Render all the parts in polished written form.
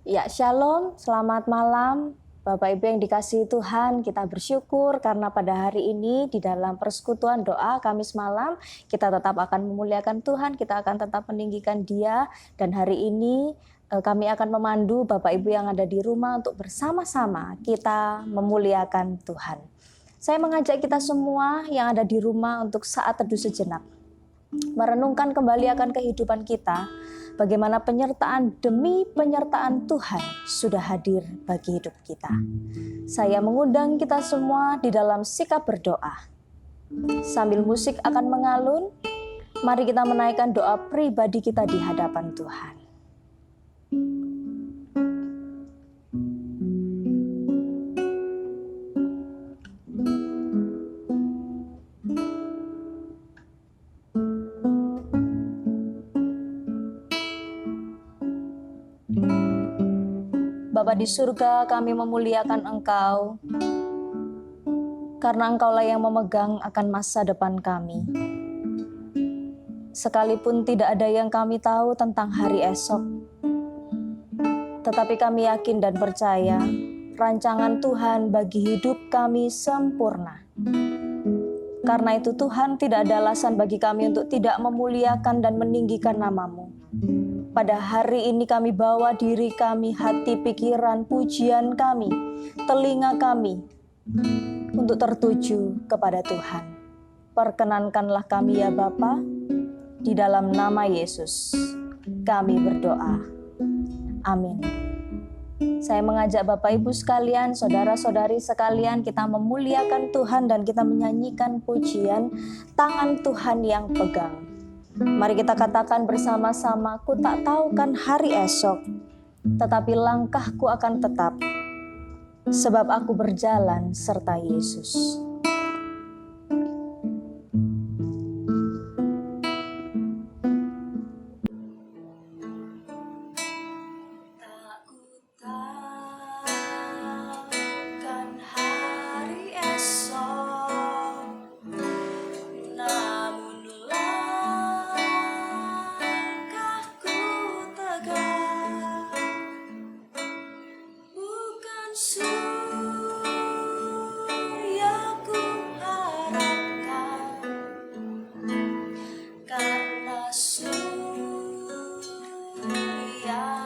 Ya, shalom, selamat malam Bapak Ibu yang dikasihi Tuhan. Kita bersyukur karena pada hari ini di dalam persekutuan doa Kamis malam kita tetap akan memuliakan Tuhan, kita akan tetap meninggikan Dia, dan hari ini kami akan memandu Bapak Ibu yang ada di rumah untuk bersama-sama kita memuliakan Tuhan. Saya mengajak kita semua yang ada di rumah untuk saat teduh sejenak, merenungkan kembali akan kehidupan kita, bagaimana penyertaan demi penyertaan Tuhan sudah hadir bagi hidup kita. Saya mengundang kita semua di dalam sikap berdoa. Sambil musik akan mengalun, mari kita menaikkan doa pribadi kita di hadapan Tuhan. Bapa di surga, kami memuliakan Engkau, karena Engkaulah yang memegang akan masa depan kami. Sekalipun tidak ada yang kami tahu tentang hari esok, tetapi kami yakin dan percaya rancangan Tuhan bagi hidup kami sempurna. Karena itu Tuhan, tidak ada alasan bagi kami untuk tidak memuliakan dan meninggikan nama-Mu. Pada hari ini kami bawa diri kami, hati, pikiran, pujian kami, telinga kami untuk tertuju kepada Tuhan. Perkenankanlah kami ya Bapa, di dalam nama Yesus kami berdoa. Amin. Saya mengajak Bapak Ibu sekalian, saudara-saudari sekalian, kita memuliakan Tuhan dan kita menyanyikan pujian tangan Tuhan yang pegang. Mari kita katakan bersama-sama, ku tak tahu kan hari esok, tetapi langkahku akan tetap, sebab aku berjalan serta Yesus. Surya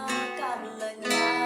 akan lenyap.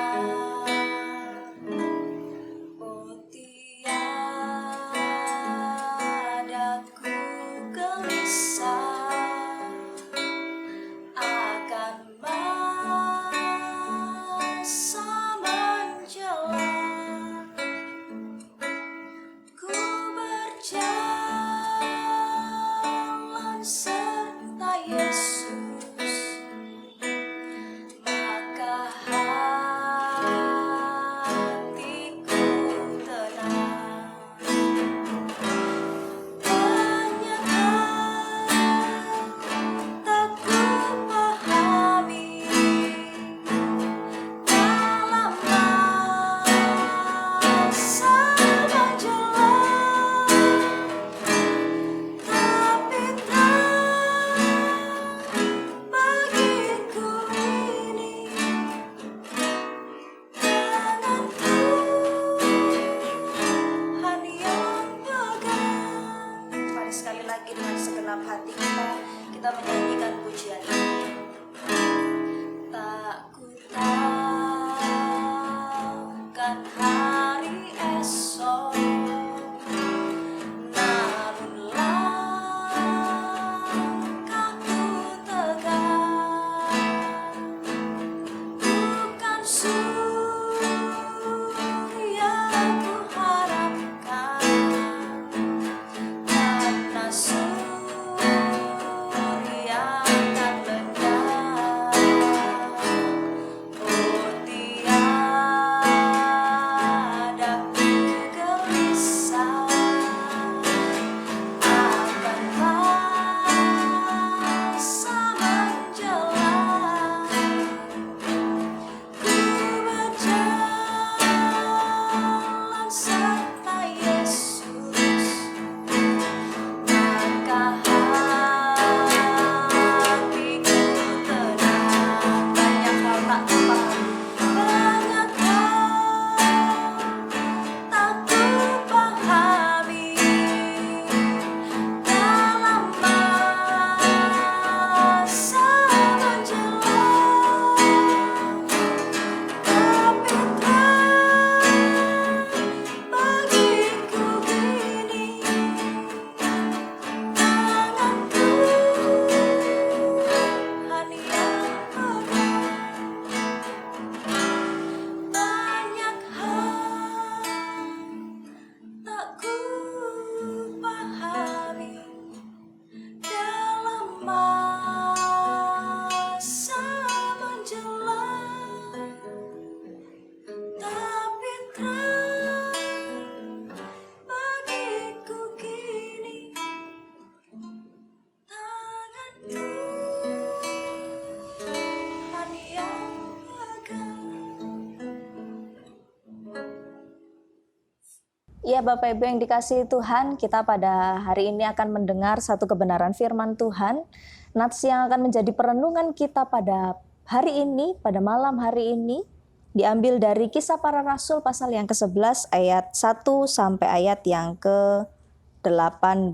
Ya Bapak Ibu yang dikasihi Tuhan, kita pada hari ini akan mendengar satu kebenaran firman Tuhan. Nats yang akan menjadi perenungan kita pada hari ini, pada malam hari ini, diambil dari Kisah Para Rasul pasal yang ke-11 ayat 1 sampai ayat yang ke-18.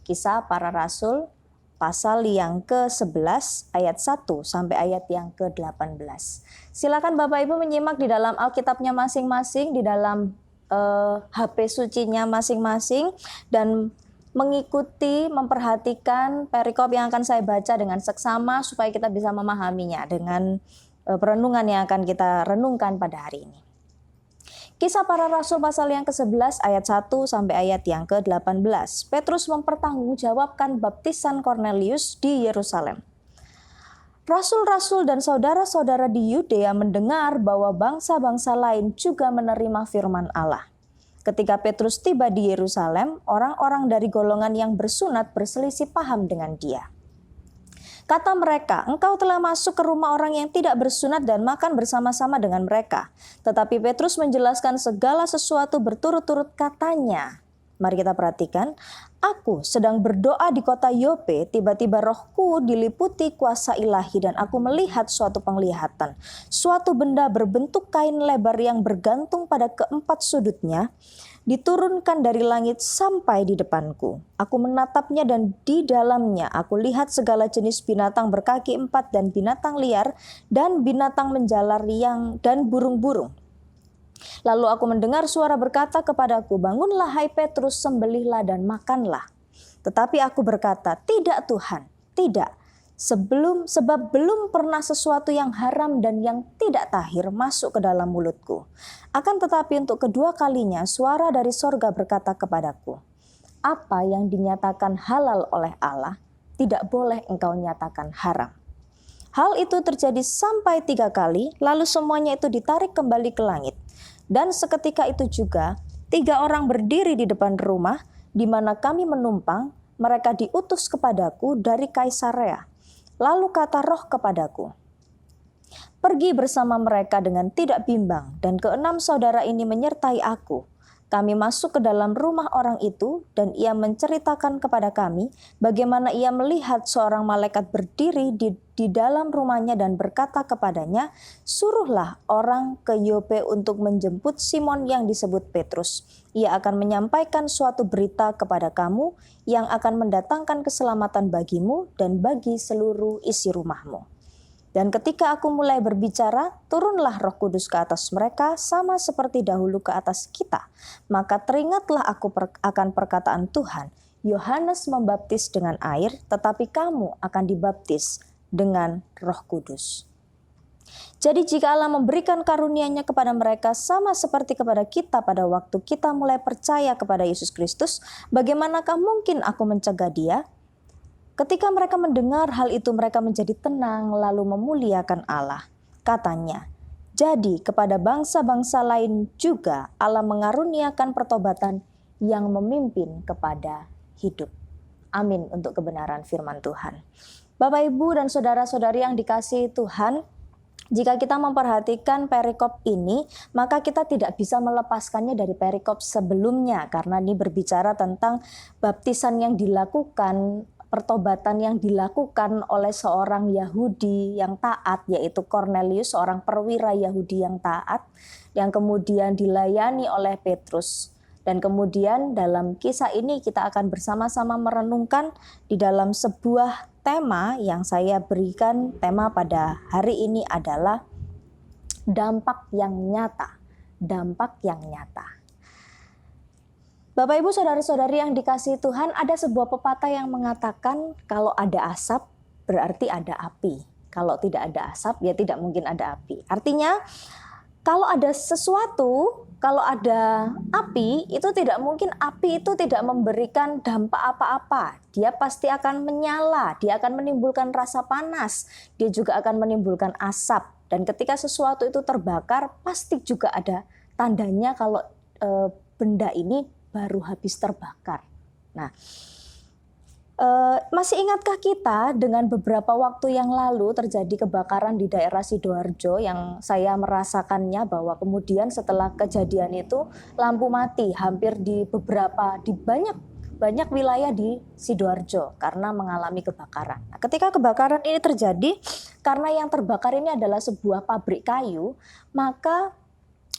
Kisah Para Rasul pasal yang ke-11 ayat 1 sampai ayat yang ke-18. Silakan Bapak Ibu menyimak di dalam Alkitabnya masing-masing, di dalam HP sucinya masing-masing, dan mengikuti, memperhatikan perikop yang akan saya baca dengan seksama supaya kita bisa memahaminya dengan perenungan yang akan kita renungkan pada hari ini. Kisah Para Rasul pasal yang ke-11 ayat 1 sampai ayat yang ke-18. Petrus mempertanggungjawabkan baptisan Kornelius di Yerusalem. Rasul-rasul dan saudara-saudara di Yudea mendengar bahwa bangsa-bangsa lain juga menerima firman Allah. Ketika Petrus tiba di Yerusalem, orang-orang dari golongan yang bersunat berselisih paham dengan dia. Kata mereka, "Engkau telah masuk ke rumah orang yang tidak bersunat dan makan bersama-sama dengan mereka." Tetapi Petrus menjelaskan segala sesuatu berturut-turut katanya. Mari kita perhatikan. "Aku sedang berdoa di kota Yope, tiba-tiba rohku diliputi kuasa ilahi dan aku melihat suatu penglihatan. Suatu benda berbentuk kain lebar yang bergantung pada keempat sudutnya, diturunkan dari langit sampai di depanku. Aku menatapnya dan di dalamnya aku lihat segala jenis binatang berkaki empat dan binatang liar dan binatang menjalar dan burung-burung. Lalu aku mendengar suara berkata kepadaku, 'Bangunlah hai Petrus, sembelihlah dan makanlah.' Tetapi aku berkata, 'Tidak Tuhan, tidak. Sebab belum pernah sesuatu yang haram dan yang tidak tahir masuk ke dalam mulutku.' Akan tetapi untuk kedua kalinya suara dari sorga berkata kepadaku, 'Apa yang dinyatakan halal oleh Allah, tidak boleh engkau nyatakan haram.' Hal itu terjadi sampai 3 kali, lalu semuanya itu ditarik kembali ke langit. Dan seketika itu juga 3 orang berdiri di depan rumah di mana kami menumpang. Mereka diutus kepadaku dari Kaisarea. Lalu kata Roh kepadaku, 'Pergi bersama mereka dengan tidak bimbang,' dan 6 saudara ini menyertai aku. Kami masuk ke dalam rumah orang itu dan ia menceritakan kepada kami bagaimana ia melihat seorang malaikat berdiri di dalam rumahnya dan berkata kepadanya, 'Suruhlah orang ke Yope untuk menjemput Simon yang disebut Petrus. Ia akan menyampaikan suatu berita kepada kamu yang akan mendatangkan keselamatan bagimu dan bagi seluruh isi rumahmu.' Dan ketika aku mulai berbicara, turunlah Roh Kudus ke atas mereka sama seperti dahulu ke atas kita. Maka teringatlah aku akan perkataan Tuhan, 'Yohanes membaptis dengan air, tetapi kamu akan dibaptis dengan Roh Kudus.' Jadi jika Allah memberikan karunia-Nya kepada mereka sama seperti kepada kita pada waktu kita mulai percaya kepada Yesus Kristus, bagaimanakah mungkin aku mencegah dia?" Ketika mereka mendengar hal itu, mereka menjadi tenang lalu memuliakan Allah. Katanya, "Jadi kepada bangsa-bangsa lain juga Allah mengaruniakan pertobatan yang memimpin kepada hidup." Amin untuk kebenaran firman Tuhan. Bapak, Ibu, dan saudara-saudari yang dikasihi Tuhan, jika kita memperhatikan perikop ini, maka kita tidak bisa melepaskannya dari perikop sebelumnya, karena ini berbicara tentang baptisan yang dilakukan, pertobatan yang dilakukan oleh seorang Yahudi yang taat, yaitu Kornelius, seorang perwira Yahudi yang taat, yang kemudian dilayani oleh Petrus. Dan kemudian dalam kisah ini kita akan bersama-sama merenungkan di dalam sebuah tema yang saya berikan. Tema pada hari ini adalah dampak yang nyata. Dampak yang nyata. Bapak, Ibu, saudara-saudari yang dikasihi Tuhan, ada sebuah pepatah yang mengatakan kalau ada asap berarti ada api. Kalau tidak ada asap ya tidak mungkin ada api. Artinya kalau ada sesuatu, kalau ada api, itu tidak mungkin api itu tidak memberikan dampak apa-apa. Dia pasti akan menyala, dia akan menimbulkan rasa panas, dia juga akan menimbulkan asap. Dan ketika sesuatu itu terbakar, pasti juga ada tandanya kalau benda ini baru habis terbakar. Nah, Masih ingatkah kita dengan beberapa waktu yang lalu terjadi kebakaran di daerah Sidoarjo yang saya merasakannya, bahwa kemudian setelah kejadian itu lampu mati hampir di banyak wilayah di Sidoarjo karena mengalami kebakaran. Nah, ketika kebakaran ini terjadi, karena yang terbakar ini adalah sebuah pabrik kayu, maka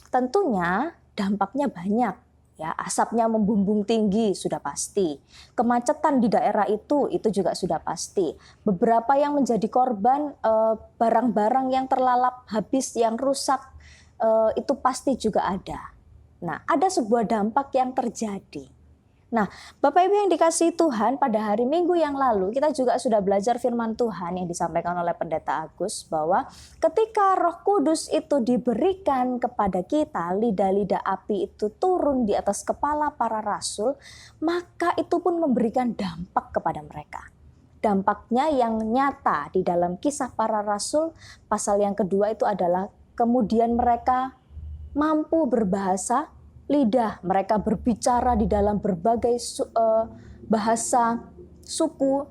tentunya dampaknya banyak. Ya, asapnya membumbung tinggi sudah pasti. Kemacetan di daerah itu juga sudah pasti. Beberapa yang menjadi korban, barang-barang yang terlalap habis, yang rusak, itu pasti juga ada. Nah, ada sebuah dampak yang terjadi. Nah, Bapak Ibu yang dikasihi Tuhan, pada hari Minggu yang lalu kita juga sudah belajar firman Tuhan yang disampaikan oleh Pendeta Agus, bahwa ketika Roh Kudus itu diberikan kepada kita, lidah-lidah api itu turun di atas kepala para rasul, maka itu pun memberikan dampak kepada mereka. Dampaknya yang nyata di dalam Kisah Para Rasul pasal yang kedua itu adalah kemudian mereka mampu berbahasa lidah, mereka berbicara di dalam berbagai bahasa suku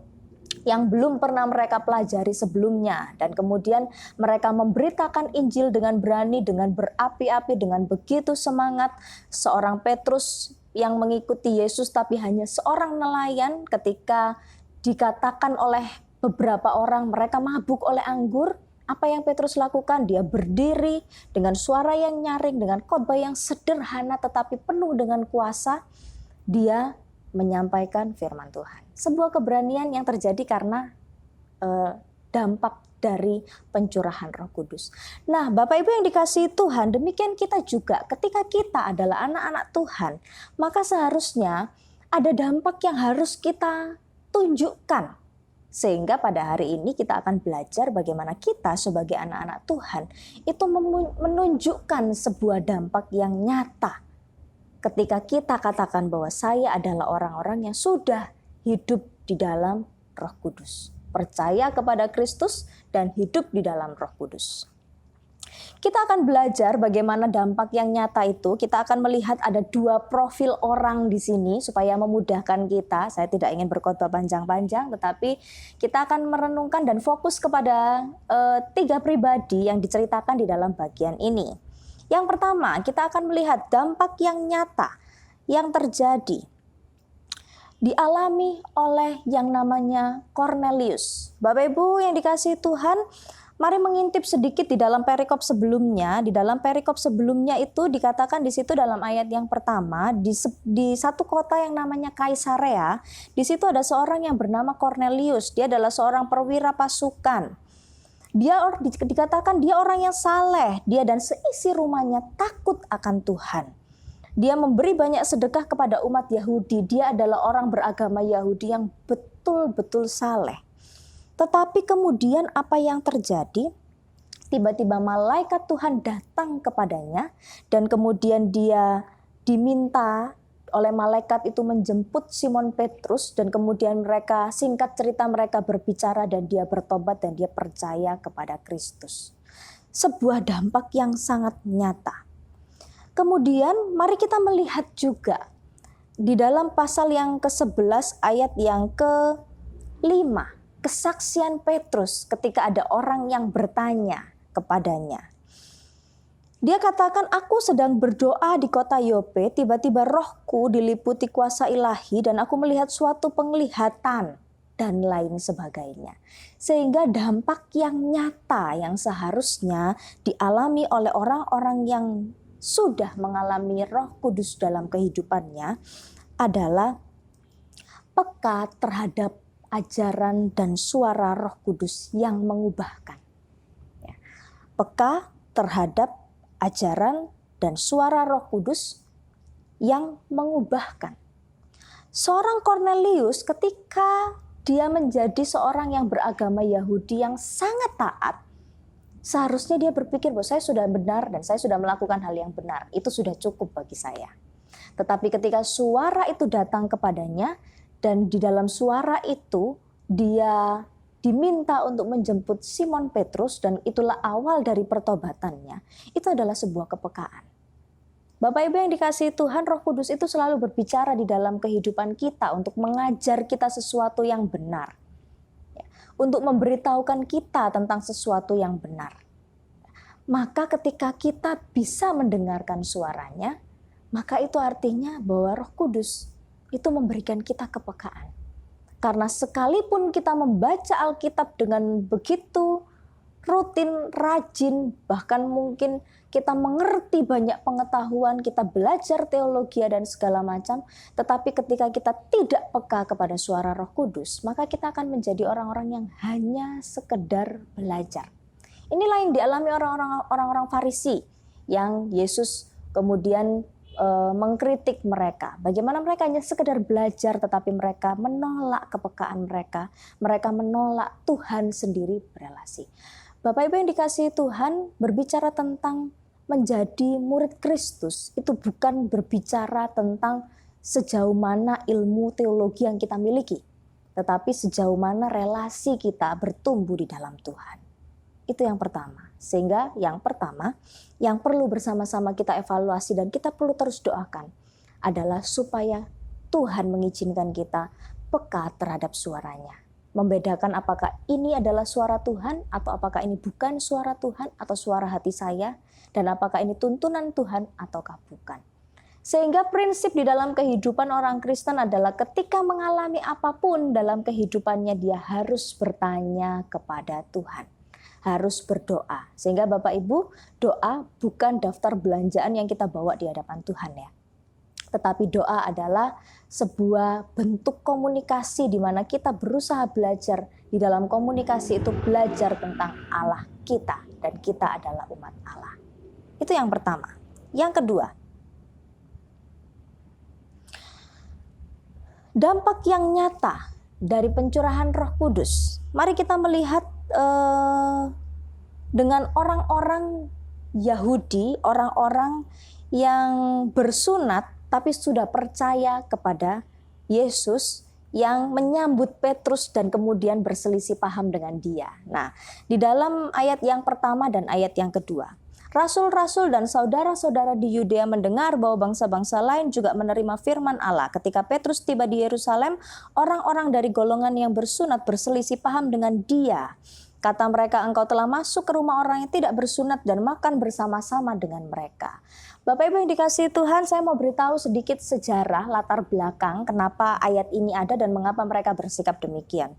yang belum pernah mereka pelajari sebelumnya, dan kemudian mereka memberitakan Injil dengan berani, dengan berapi-api, dengan begitu semangat. Seorang Petrus yang mengikuti Yesus tapi hanya seorang nelayan, ketika dikatakan oleh beberapa orang mereka mabuk oleh anggur, apa yang Petrus lakukan? Dia berdiri dengan suara yang nyaring, dengan khotbah yang sederhana tetapi penuh dengan kuasa. Dia menyampaikan firman Tuhan. Sebuah keberanian yang terjadi karena dampak dari pencurahan Roh Kudus. Nah, Bapak Ibu yang dikasihi Tuhan, demikian kita juga ketika kita adalah anak-anak Tuhan, maka seharusnya ada dampak yang harus kita tunjukkan. Sehingga pada hari ini kita akan belajar bagaimana kita sebagai anak-anak Tuhan itu menunjukkan sebuah dampak yang nyata. Ketika kita katakan bahwa saya adalah orang-orang yang sudah hidup di dalam Roh Kudus, percaya kepada Kristus dan hidup di dalam Roh Kudus. Kita akan belajar bagaimana dampak yang nyata itu. Kita akan melihat ada dua profil orang di sini supaya memudahkan kita. Saya tidak ingin berkhotbah panjang-panjang, tetapi kita akan merenungkan dan fokus kepada tiga pribadi yang diceritakan di dalam bagian ini. Yang pertama, kita akan melihat dampak yang nyata yang terjadi dialami oleh yang namanya Cornelius. Bapak Ibu yang dikasihi Tuhan, mari mengintip sedikit di dalam perikop sebelumnya. Di dalam perikop sebelumnya itu dikatakan di situ dalam ayat yang pertama, di satu kota yang namanya Kaisarea, di situ ada seorang yang bernama Cornelius. Dia adalah seorang perwira pasukan. Dikatakan dia orang yang saleh, dia dan seisi rumahnya takut akan Tuhan. Dia memberi banyak sedekah kepada umat Yahudi. Dia adalah orang beragama Yahudi yang betul-betul saleh. Tetapi kemudian apa yang terjadi? Tiba-tiba malaikat Tuhan datang kepadanya dan kemudian dia diminta oleh malaikat itu menjemput Simon Petrus, dan kemudian mereka, singkat cerita, mereka berbicara dan dia bertobat dan dia percaya kepada Kristus. Sebuah dampak yang sangat nyata. Kemudian mari kita melihat juga di dalam pasal yang ke-11 ayat yang ke-5. Kesaksian Petrus ketika ada orang yang bertanya kepadanya. Dia katakan, aku sedang berdoa di kota Yope, tiba-tiba rohku diliputi kuasa ilahi dan aku melihat suatu penglihatan dan lain sebagainya. Sehingga dampak yang nyata yang seharusnya dialami oleh orang-orang yang sudah mengalami Roh Kudus dalam kehidupannya adalah peka terhadap ajaran dan suara Roh Kudus yang mengubahkan. Peka terhadap ajaran dan suara Roh Kudus yang mengubahkan. Seorang Cornelius ketika dia menjadi seorang yang beragama Yahudi yang sangat taat, seharusnya dia berpikir bahwa saya sudah benar dan saya sudah melakukan hal yang benar. Itu sudah cukup bagi saya. Tetapi ketika suara itu datang kepadanya, dan di dalam suara itu dia diminta untuk menjemput Simon Petrus, dan itulah awal dari pertobatannya. Itu adalah sebuah kepekaan. Bapak Ibu yang dikasihi Tuhan, Roh Kudus itu selalu berbicara di dalam kehidupan kita untuk mengajar kita sesuatu yang benar. Untuk memberitahukan kita tentang sesuatu yang benar. Maka ketika kita bisa mendengarkan suaranya, maka itu artinya bahwa Roh Kudus itu memberikan kita kepekaan. Karena sekalipun kita membaca Alkitab dengan begitu rutin, rajin, bahkan mungkin kita mengerti banyak pengetahuan, kita belajar teologi dan segala macam, tetapi ketika kita tidak peka kepada suara Roh Kudus, maka kita akan menjadi orang-orang yang hanya sekedar belajar. Inilah yang dialami orang-orang Farisi yang Yesus kemudian mengkritik mereka. Bagaimana mereka hanya sekedar belajar, tetapi mereka menolak kepekaan mereka. Mereka menolak Tuhan sendiri berelasi. Bapak Ibu yang dikasihi Tuhan, berbicara tentang menjadi murid Kristus itu bukan berbicara tentang sejauh mana ilmu teologi yang kita miliki, tetapi sejauh mana relasi kita bertumbuh di dalam Tuhan. Itu yang pertama. Sehingga yang pertama yang perlu bersama-sama kita evaluasi dan kita perlu terus doakan adalah supaya Tuhan mengizinkan kita peka terhadap suaranya. Membedakan apakah ini adalah suara Tuhan atau apakah ini bukan suara Tuhan atau suara hati saya, dan apakah ini tuntunan Tuhan ataukah bukan. Sehingga prinsip di dalam kehidupan orang Kristen adalah ketika mengalami apapun dalam kehidupannya dia harus bertanya kepada Tuhan. Harus berdoa. Sehingga Bapak Ibu, doa bukan daftar belanjaan yang kita bawa di hadapan Tuhan ya. Tetapi doa adalah sebuah bentuk komunikasi di mana kita berusaha belajar. Di dalam komunikasi itu belajar tentang Allah kita dan kita adalah umat Allah. Itu yang pertama. Yang kedua, dampak yang nyata dari pencurahan Roh Kudus. Mari kita melihat dengan orang-orang Yahudi, orang-orang yang bersunat tapi sudah percaya kepada Yesus yang menyambut Petrus dan kemudian berselisih paham dengan dia. Nah, di dalam ayat yang pertama dan ayat yang kedua, rasul-rasul dan saudara-saudara di Yudea mendengar bahwa bangsa-bangsa lain juga menerima firman Allah. Ketika Petrus tiba di Yerusalem, orang-orang dari golongan yang bersunat berselisih paham dengan dia. Kata mereka, engkau telah masuk ke rumah orang yang tidak bersunat dan makan bersama-sama dengan mereka. Bapak Ibu yang dikasihi Tuhan, saya mau beritahu sedikit sejarah latar belakang kenapa ayat ini ada dan mengapa mereka bersikap demikian.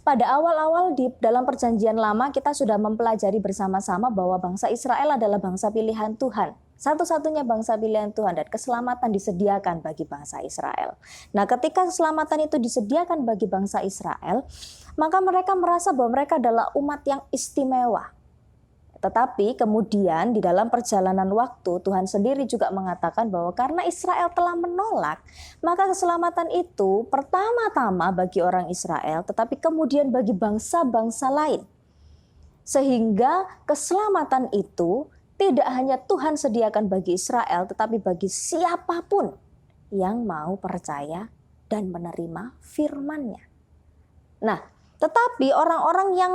Pada awal-awal di dalam perjanjian lama kita sudah mempelajari bersama-sama bahwa bangsa Israel adalah bangsa pilihan Tuhan. Satu-satunya bangsa pilihan Tuhan dan keselamatan disediakan bagi bangsa Israel. Nah, ketika keselamatan itu disediakan bagi bangsa Israel, maka mereka merasa bahwa mereka adalah umat yang istimewa. Tetapi kemudian di dalam perjalanan waktu Tuhan sendiri juga mengatakan bahwa karena Israel telah menolak, maka keselamatan itu pertama-tama bagi orang Israel, tetapi kemudian bagi bangsa-bangsa lain. Sehingga keselamatan itu tidak hanya Tuhan sediakan bagi Israel, tetapi bagi siapapun yang mau percaya dan menerima firman-Nya. Nah, tetapi orang-orang yang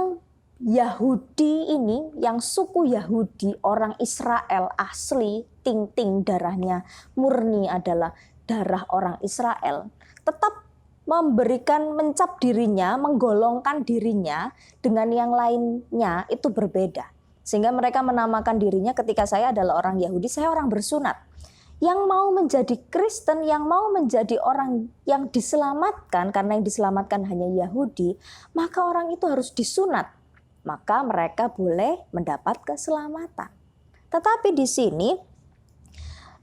Yahudi ini, yang suku Yahudi, orang Israel asli, ting-ting darahnya murni adalah darah orang Israel, tetap mencap dirinya, menggolongkan dirinya dengan yang lainnya itu berbeda. Sehingga mereka menamakan dirinya ketika saya adalah orang Yahudi, saya orang bersunat. Yang mau menjadi Kristen, yang mau menjadi orang yang diselamatkan, karena yang diselamatkan hanya Yahudi, maka orang itu harus disunat. Maka mereka boleh mendapat keselamatan. Tetapi di sini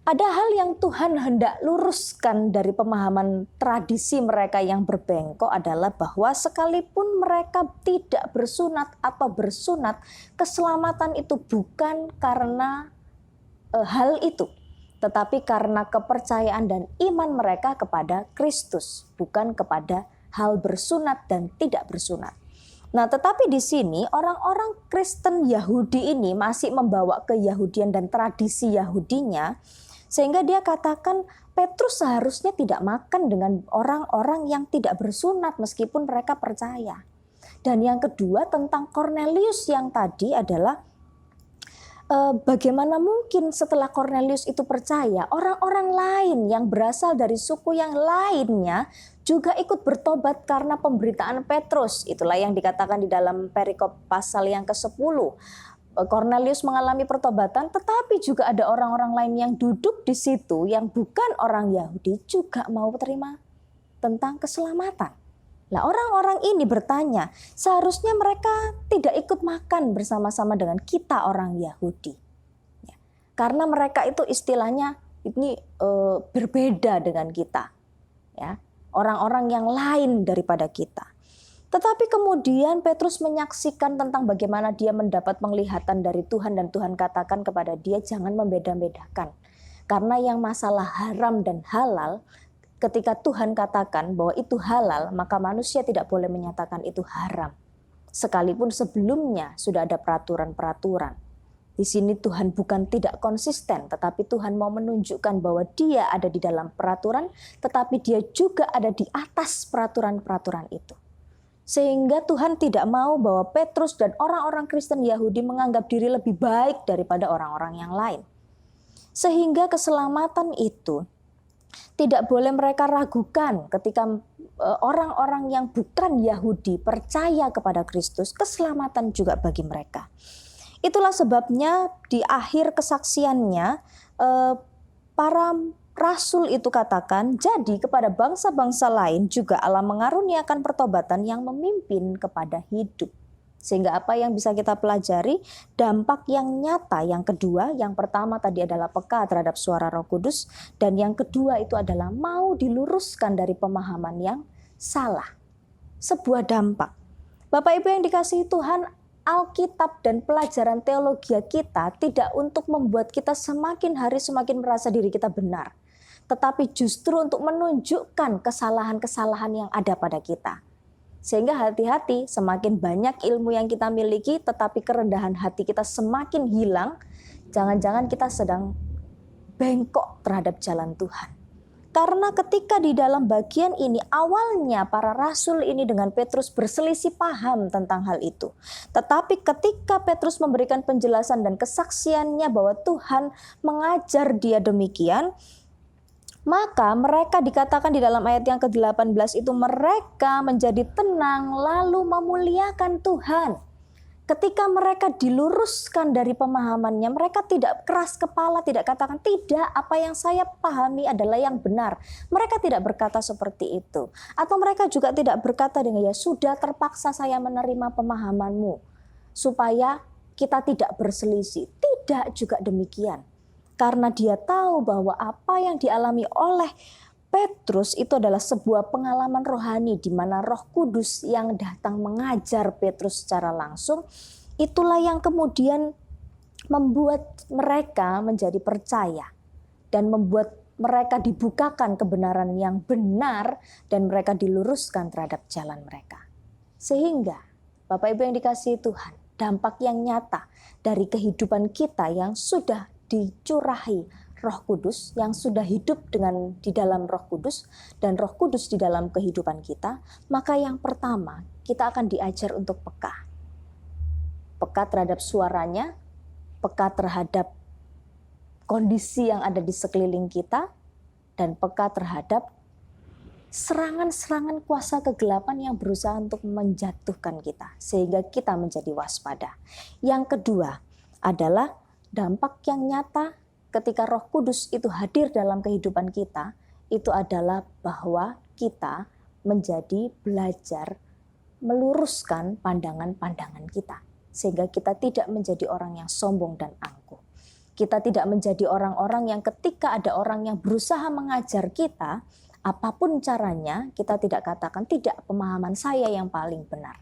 ada hal yang Tuhan hendak luruskan dari pemahaman tradisi mereka yang berbengkok adalah bahwa sekalipun mereka tidak bersunat atau bersunat, keselamatan itu bukan karena hal itu, tetapi karena kepercayaan dan iman mereka kepada Kristus, bukan kepada hal bersunat dan tidak bersunat. Nah, tetapi di sini orang-orang Kristen Yahudi ini masih membawa keyahudian dan tradisi Yahudinya, sehingga dia katakan Petrus seharusnya tidak makan dengan orang-orang yang tidak bersunat meskipun mereka percaya. Dan yang kedua tentang Kornelius yang tadi adalah bagaimana mungkin setelah Cornelius itu percaya, orang-orang lain yang berasal dari suku yang lainnya juga ikut bertobat karena pemberitaan Petrus. Itulah yang dikatakan di dalam perikop pasal yang ke-10. Cornelius mengalami pertobatan, tetapi juga ada orang-orang lain yang duduk di situ yang bukan orang Yahudi juga mau terima tentang keselamatan. Nah, orang-orang ini bertanya, seharusnya mereka tidak ikut makan bersama-sama dengan kita orang Yahudi. Ya, karena mereka itu istilahnya ini berbeda dengan kita. Ya, orang-orang yang lain daripada kita. Tetapi kemudian Petrus menyaksikan tentang bagaimana dia mendapat penglihatan dari Tuhan dan Tuhan katakan kepada dia jangan membeda-bedakan. Karena yang masalah haram dan halal, ketika Tuhan katakan bahwa itu halal, maka manusia tidak boleh menyatakan itu haram. Sekalipun sebelumnya sudah ada peraturan-peraturan. Di sini Tuhan bukan tidak konsisten, tetapi Tuhan mau menunjukkan bahwa dia ada di dalam peraturan, tetapi dia juga ada di atas peraturan-peraturan itu. Sehingga Tuhan tidak mau bahwa Petrus dan orang-orang Kristen Yahudi menganggap diri lebih baik daripada orang-orang yang lain. Sehingga keselamatan itu tidak boleh mereka ragukan ketika orang-orang yang bukan Yahudi percaya kepada Kristus, keselamatan juga bagi mereka. Itulah sebabnya di akhir kesaksiannya para Rasul itu katakan, jadi kepada bangsa-bangsa lain juga Allah mengaruniakan pertobatan yang memimpin kepada hidup. Sehingga apa yang bisa kita pelajari, dampak yang nyata yang kedua, yang pertama tadi adalah peka terhadap suara Roh Kudus, dan yang kedua itu adalah mau diluruskan dari pemahaman yang salah. Sebuah dampak. Bapak Ibu yang dikasihi Tuhan, Alkitab dan pelajaran teologi kita tidak untuk membuat kita semakin hari semakin merasa diri kita benar, tetapi justru untuk menunjukkan kesalahan-kesalahan yang ada pada kita. Sehingga hati-hati, semakin banyak ilmu yang kita miliki, tetapi kerendahan hati kita semakin hilang, jangan-jangan kita sedang bengkok terhadap jalan Tuhan. Karena ketika di dalam bagian ini awalnya para rasul ini dengan Petrus berselisih paham tentang hal itu. Tetapi ketika Petrus memberikan penjelasan dan kesaksiannya bahwa Tuhan mengajar dia demikian, maka mereka dikatakan di dalam ayat yang ke-18 itu mereka menjadi tenang lalu memuliakan Tuhan. Ketika mereka diluruskan dari pemahamannya, mereka tidak keras kepala, tidak katakan tidak, apa yang saya pahami adalah yang benar. Mereka tidak berkata seperti itu. Atau mereka juga tidak berkata dengan ya sudah terpaksa saya menerima pemahamanmu supaya kita tidak berselisih. Tidak juga demikian. Karena dia tahu bahwa apa yang dialami oleh Petrus itu adalah sebuah pengalaman rohani di mana Roh Kudus yang datang mengajar Petrus secara langsung, itulah yang kemudian membuat mereka menjadi percaya dan membuat mereka dibukakan kebenaran yang benar dan mereka diluruskan terhadap jalan mereka. Sehingga Bapak Ibu yang dikasihi Tuhan, dampak yang nyata dari kehidupan kita yang sudah dicurahi Roh Kudus, yang sudah hidup di dalam Roh Kudus dan Roh Kudus di dalam kehidupan kita, maka yang pertama kita akan diajar untuk peka. Peka terhadap suaranya, peka terhadap kondisi yang ada di sekeliling kita, dan peka terhadap serangan-serangan kuasa kegelapan yang berusaha untuk menjatuhkan kita, sehingga kita menjadi waspada. Yang kedua adalah dampak yang nyata ketika Roh Kudus itu hadir dalam kehidupan kita, itu adalah bahwa kita menjadi belajar meluruskan pandangan-pandangan kita. Sehingga kita tidak menjadi orang yang sombong dan angkuh. Kita tidak menjadi orang-orang yang ketika ada orang yang berusaha mengajar kita, apapun caranya, kita tidak katakan tidak, pemahaman saya yang paling benar.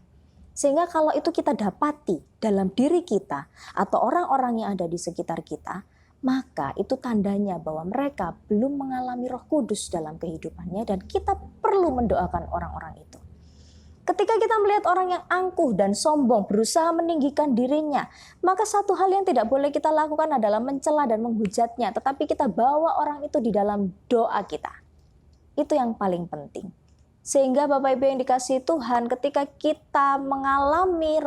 Sehingga kalau itu kita dapati dalam diri kita atau orang-orang yang ada di sekitar kita, maka itu tandanya bahwa mereka belum mengalami Roh Kudus dalam kehidupannya dan kita perlu mendoakan orang-orang itu. Ketika kita melihat orang yang angkuh dan sombong berusaha meninggikan dirinya, maka satu hal yang tidak boleh kita lakukan adalah mencela dan menghujatnya, tetapi kita bawa orang itu di dalam doa kita. Itu yang paling penting. Sehingga Bapak Ibu yang dikasihi Tuhan, ketika kita mengalami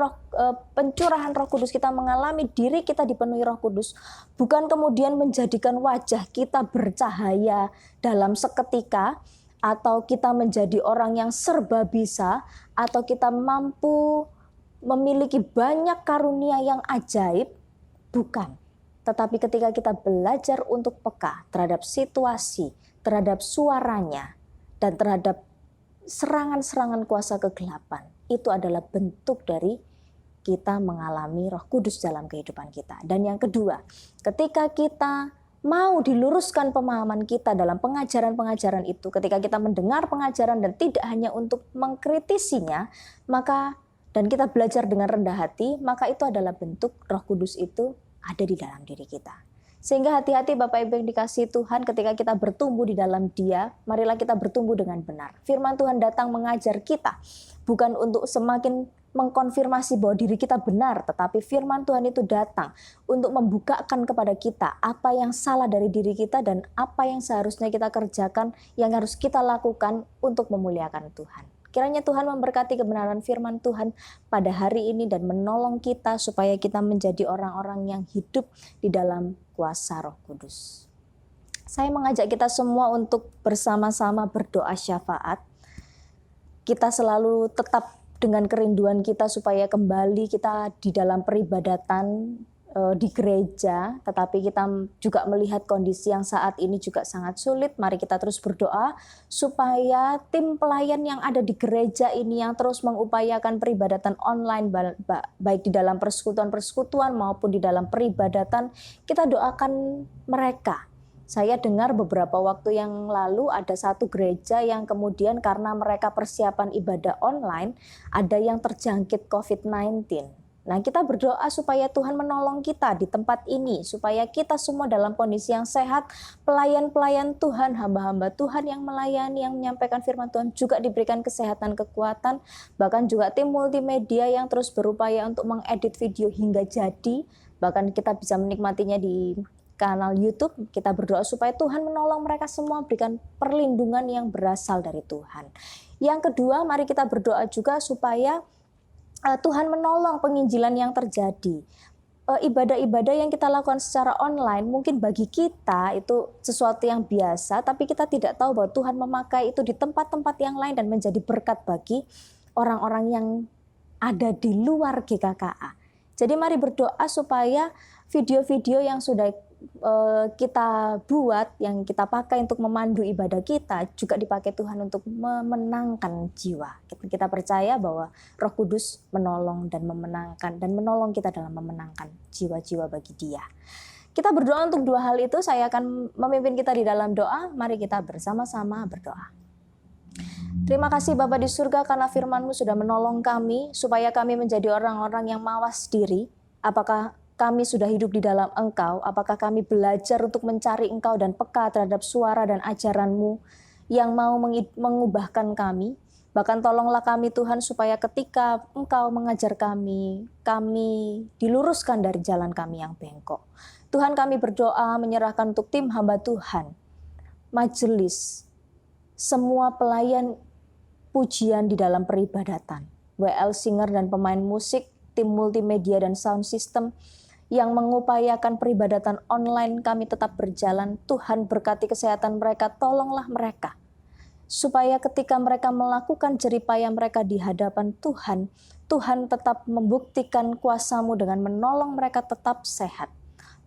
pencurahan Roh Kudus, kita mengalami diri kita dipenuhi Roh Kudus, bukan kemudian menjadikan wajah kita bercahaya dalam seketika, atau kita menjadi orang yang serba bisa, atau kita mampu memiliki banyak karunia yang ajaib, bukan. Tetapi ketika kita belajar untuk peka terhadap situasi, terhadap suaranya, dan terhadap serangan-serangan kuasa kegelapan, itu adalah bentuk dari kita mengalami Roh Kudus dalam kehidupan kita. Dan yang kedua, ketika kita mau diluruskan pemahaman kita dalam pengajaran-pengajaran itu, ketika kita mendengar pengajaran dan tidak hanya untuk mengkritisinya, dan kita belajar dengan rendah hati, maka itu adalah bentuk Roh Kudus itu ada di dalam diri kita. Sehingga hati-hati Bapak Ibu yang dikasihi Tuhan, ketika kita bertumbuh di dalam Dia, marilah kita bertumbuh dengan benar. Firman Tuhan datang mengajar kita, bukan untuk semakin mengkonfirmasi bahwa diri kita benar, tetapi firman Tuhan itu datang untuk membukakan kepada kita apa yang salah dari diri kita dan apa yang seharusnya kita kerjakan, yang harus kita lakukan untuk memuliakan Tuhan. Kiranya Tuhan memberkati kebenaran firman Tuhan pada hari ini dan menolong kita supaya kita menjadi orang-orang yang hidup di dalam kuasa Roh Kudus. Saya mengajak kita semua untuk bersama-sama berdoa syafaat. Kita selalu tetap dengan kerinduan kita supaya kembali kita di dalam peribadatan di gereja, tetapi kita juga melihat kondisi yang saat ini juga sangat sulit. Mari kita terus berdoa supaya tim pelayan yang ada di gereja ini yang terus mengupayakan peribadatan online, baik di dalam persekutuan-persekutuan maupun di dalam peribadatan, kita doakan mereka. Saya dengar beberapa waktu yang lalu ada satu gereja yang kemudian karena mereka persiapan ibadah online, ada yang terjangkit COVID-19. Nah, kita berdoa supaya Tuhan menolong kita di tempat ini, supaya kita semua dalam kondisi yang sehat, pelayan-pelayan Tuhan, hamba-hamba Tuhan yang melayani, yang menyampaikan firman Tuhan juga diberikan kesehatan, kekuatan, bahkan juga tim multimedia yang terus berupaya untuk mengedit video hingga jadi, bahkan kita bisa menikmatinya di kanal YouTube. Kita berdoa supaya Tuhan menolong mereka semua, berikan perlindungan yang berasal dari Tuhan. Yang kedua, mari kita berdoa juga supaya Tuhan menolong penginjilan yang terjadi. Ibadah-ibadah yang kita lakukan secara online mungkin bagi kita itu sesuatu yang biasa, tapi kita tidak tahu bahwa Tuhan memakai itu di tempat-tempat yang lain dan menjadi berkat bagi orang-orang yang ada di luar GKKA. Jadi mari berdoa supaya video-video yang sudah kita buat, yang kita pakai untuk memandu ibadah kita, juga dipakai Tuhan untuk memenangkan jiwa. Kita percaya bahwa Roh Kudus menolong dan memenangkan dan menolong kita dalam memenangkan jiwa-jiwa bagi Dia. Kita berdoa untuk dua hal itu. Saya akan memimpin kita di dalam doa. Mari kita bersama-sama berdoa. Terima kasih Bapa di surga karena firman-Mu sudah menolong kami supaya kami menjadi orang-orang yang mawas diri. Apakah kami sudah hidup di dalam Engkau? Apakah kami belajar untuk mencari Engkau dan peka terhadap suara dan ajaran-Mu yang mau mengubahkan kami? Bahkan tolonglah kami Tuhan supaya ketika Engkau mengajar kami diluruskan dari jalan kami yang bengkok. Tuhan, kami berdoa menyerahkan untuk tim hamba Tuhan, majelis, semua pelayan pujian di dalam peribadatan, WL singer dan pemain musik, tim multimedia dan sound system, yang mengupayakan peribadatan online kami tetap berjalan. Tuhan berkati kesehatan mereka, tolonglah mereka. Supaya ketika mereka melakukan jeripaya mereka di hadapan Tuhan, Tuhan tetap membuktikan kuasa-Mu dengan menolong mereka tetap sehat.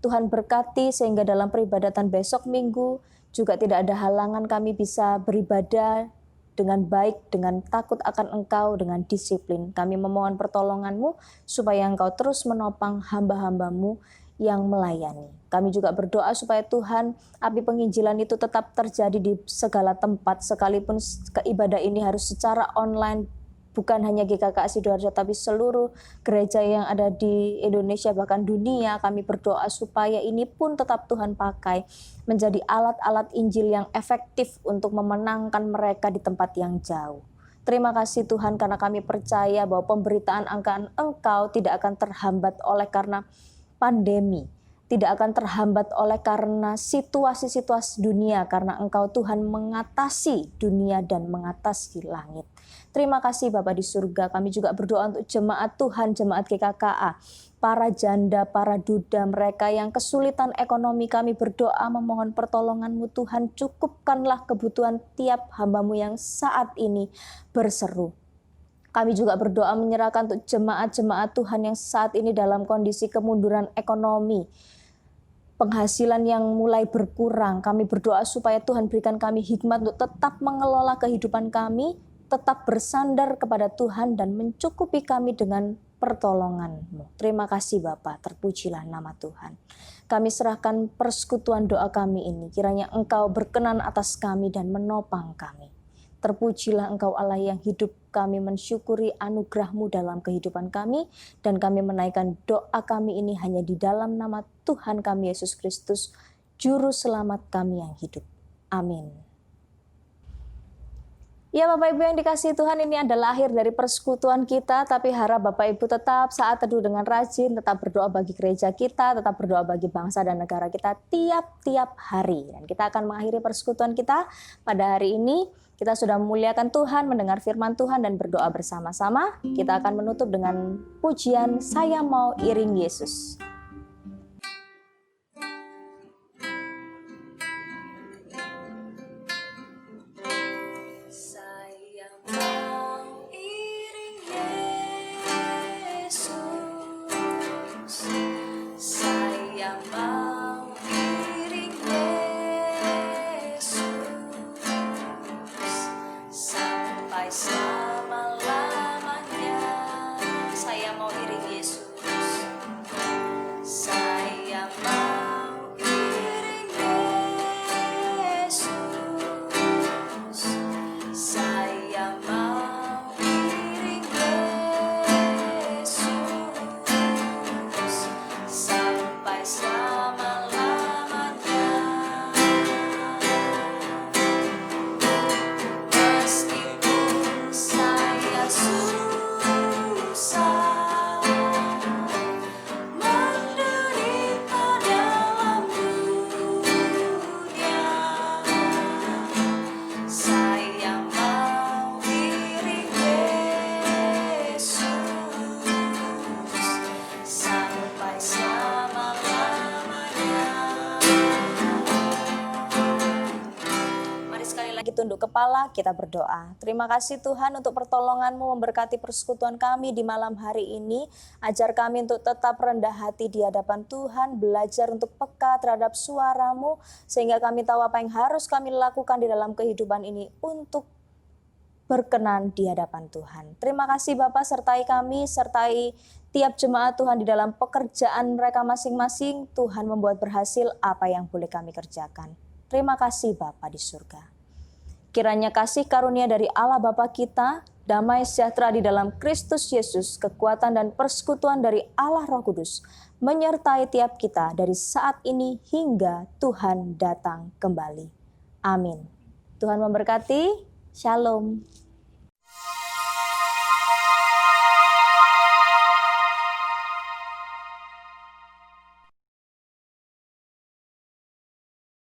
Tuhan berkati sehingga dalam peribadatan besok minggu juga tidak ada halangan kami bisa beribadah dengan baik, dengan takut akan Engkau, dengan disiplin. Kami memohon pertolongan-Mu supaya Engkau terus menopang hamba-hamba-Mu yang melayani. Kami juga berdoa supaya Tuhan, api penginjilan itu tetap terjadi di segala tempat, sekalipun ibadah ini harus secara online, bukan hanya GKKA Sidoarjo, tapi seluruh gereja yang ada di Indonesia, bahkan dunia. Kami berdoa supaya ini pun tetap Tuhan pakai menjadi alat-alat Injil yang efektif untuk memenangkan mereka di tempat yang jauh. Terima kasih Tuhan karena kami percaya bahwa pemberitaan akan Engkau tidak akan terhambat oleh karena pandemi. tidak akan terhambat oleh karena situasi-situasi dunia, karena Engkau Tuhan mengatasi dunia dan mengatasi langit. Terima kasih Bapa di surga. Kami juga berdoa untuk jemaat Tuhan, jemaat GKKA, para janda, para duda, mereka yang kesulitan ekonomi. Kami berdoa memohon pertolongan-Mu Tuhan, cukupkanlah kebutuhan tiap hamba-Mu yang saat ini berseru. Kami juga berdoa menyerahkan untuk jemaat-jemaat Tuhan yang saat ini dalam kondisi kemunduran ekonomi, penghasilan yang mulai berkurang. Kami berdoa supaya Tuhan berikan kami hikmat untuk tetap mengelola kehidupan kami, tetap bersandar kepada Tuhan dan mencukupi kami dengan pertolongan-Mu. Terima kasih Bapa, terpujilah nama Tuhan. Kami serahkan persekutuan doa kami ini, kiranya Engkau berkenan atas kami dan menopang kami. Terpujilah Engkau Allah yang hidup, kami mensyukuri anugerah-Mu dalam kehidupan kami, dan kami menaikkan doa kami ini hanya di dalam nama Tuhan kami Yesus Kristus, Juru Selamat kami yang hidup. Amin. Ya Bapak Ibu yang dikasihi Tuhan, ini adalah akhir dari persekutuan kita, tapi harap Bapak Ibu tetap saat teduh dengan rajin, tetap berdoa bagi gereja kita, tetap berdoa bagi bangsa dan negara kita tiap-tiap hari. Dan kita akan mengakhiri persekutuan kita pada hari ini. Kita sudah memuliakan Tuhan, mendengar firman Tuhan dan berdoa bersama-sama. Kita akan menutup dengan pujian Saya Mau Iring Yesus. Tunduk kepala, kita berdoa. Terima kasih Tuhan untuk pertolongan-Mu memberkati persekutuan kami di malam hari ini. Ajar kami untuk tetap rendah hati di hadapan Tuhan, belajar untuk peka terhadap suara-Mu, sehingga kami tahu apa yang harus kami lakukan di dalam kehidupan ini untuk berkenan di hadapan Tuhan. Terima kasih Bapak, sertai kami, sertai tiap jemaat Tuhan di dalam pekerjaan mereka masing-masing. Tuhan membuat berhasil apa yang boleh kami kerjakan. Terima kasih Bapa di surga. Kiranya kasih karunia dari Allah Bapa kita, damai sejahtera di dalam Kristus Yesus, kekuatan dan persekutuan dari Allah Roh Kudus, menyertai tiap kita dari saat ini hingga Tuhan datang kembali. Amin. Tuhan memberkati. Shalom.